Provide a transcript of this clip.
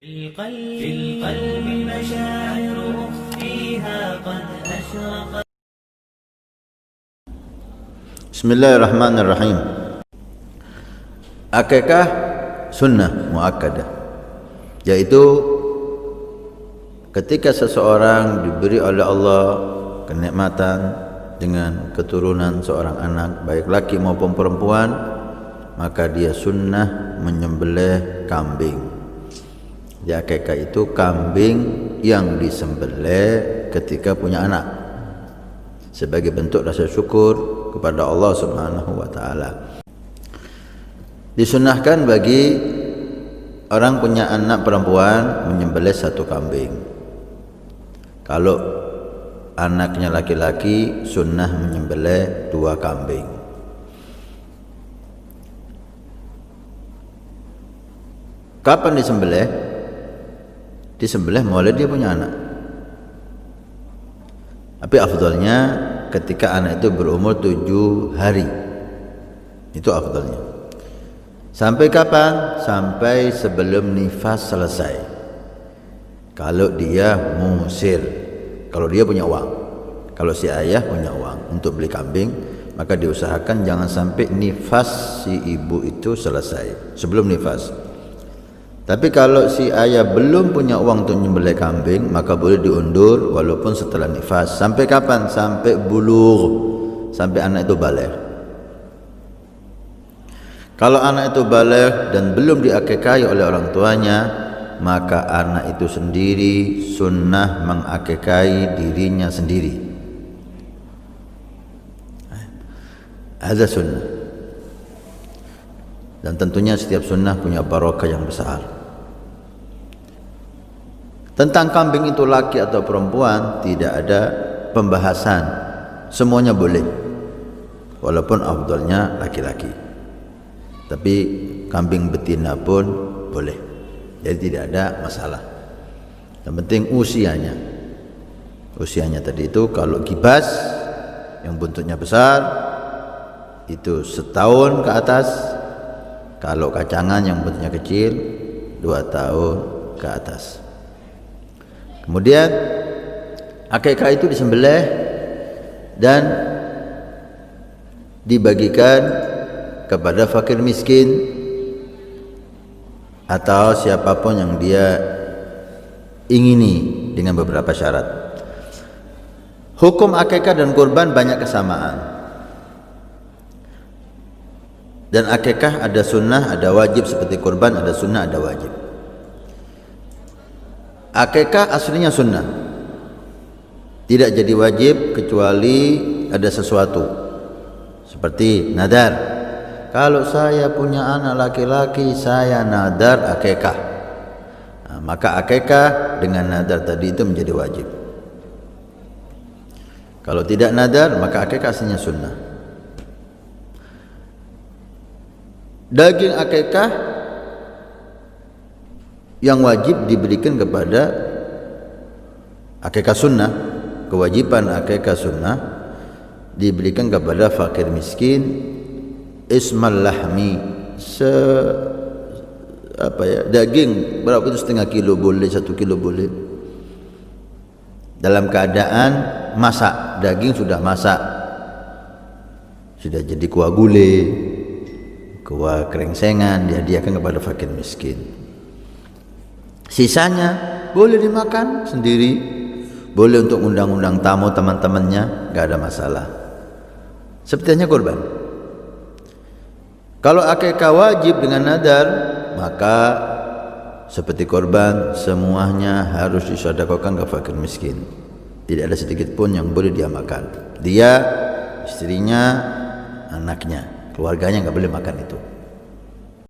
في القلب مشاعر أخفيها قد أشرقت. Bismillahirrahmanirrahim. Akikah sunnah muakkadah, yaitu ketika seseorang diberi oleh Allah kenikmatan dengan keturunan seorang anak, baik laki maupun perempuan, maka dia sunnah menyembelih kambing. Di akikah itu kambing yang disembelih ketika punya anak sebagai bentuk rasa syukur kepada Allah Subhanahu wa taala. Disunnahkan bagi orang punya anak perempuan menyembelih satu kambing. Kalau anaknya laki-laki, sunnah menyembelih 2 kambing. Kapan disembelih? Disembelih mulai dia punya anak. Tapi afdalnya ketika anak itu berumur 7 hari. Itu afdalnya. Sampai kapan? Sampai sebelum nifas selesai. Kalau dia musir, kalau dia punya uang. Kalau si ayah punya uang untuk beli kambing, maka diusahakan jangan sampai nifas si ibu itu selesai, sebelum nifas. Tapi kalau si ayah belum punya uang untuk menyembelih kambing, maka boleh diundur walaupun setelah nifas. Sampai kapan? Sampai bulugh, sampai anak itu baligh. Kalau anak itu baligh dan belum diakikahi oleh orang tuanya, maka anak itu sendiri sunnah mengakikahi dirinya sendiri. Ada sunnah. Dan tentunya setiap sunnah punya barakah yang besar. Tentang kambing itu laki atau perempuan tidak ada pembahasan, semuanya boleh, walaupun afdalnya laki-laki. Tapi kambing betina pun boleh, jadi tidak ada masalah. Yang penting usianya. Usianya tadi itu kalau kibas yang buntutnya besar itu 1 tahun ke atas. Kalau kacangan yang bentuknya kecil 2 tahun ke atas. Kemudian akikah itu disembelih dan dibagikan kepada fakir miskin atau siapapun yang dia ingini dengan beberapa syarat. Hukum akikah dan kurban banyak kesamaan. Dan akikah ada sunnah, ada wajib, seperti kurban ada sunnah, ada wajib. Akikah aslinya sunnah, tidak jadi wajib kecuali ada sesuatu, seperti nadar. Kalau saya punya anak laki-laki, saya nadar akikah, maka akikah dengan nadar tadi itu menjadi wajib. Kalau tidak nadar, maka akikah aslinya sunnah. Daging akikah yang wajib diberikan kepada akikah sunnah, kewajiban akikah sunnah diberikan kepada fakir miskin ismal lahmi, daging berapa itu, 1/2 kilo boleh, 1 kilo boleh, dalam keadaan masak. Daging sudah masak, sudah jadi kuah gulai, kuah kerengsengan, dihadiahkan kepada fakir miskin. Sisanya boleh dimakan sendiri, boleh untuk undang-undang tamu teman-temannya, enggak ada masalah. Seperti hanya kurban. Kalau akikah wajib dengan nadar, maka seperti kurban semuanya harus disedekahkan ke fakir miskin. Tidak ada sedikit pun yang boleh dia makan. Dia, istrinya, anaknya, keluarganya enggak boleh makan itu.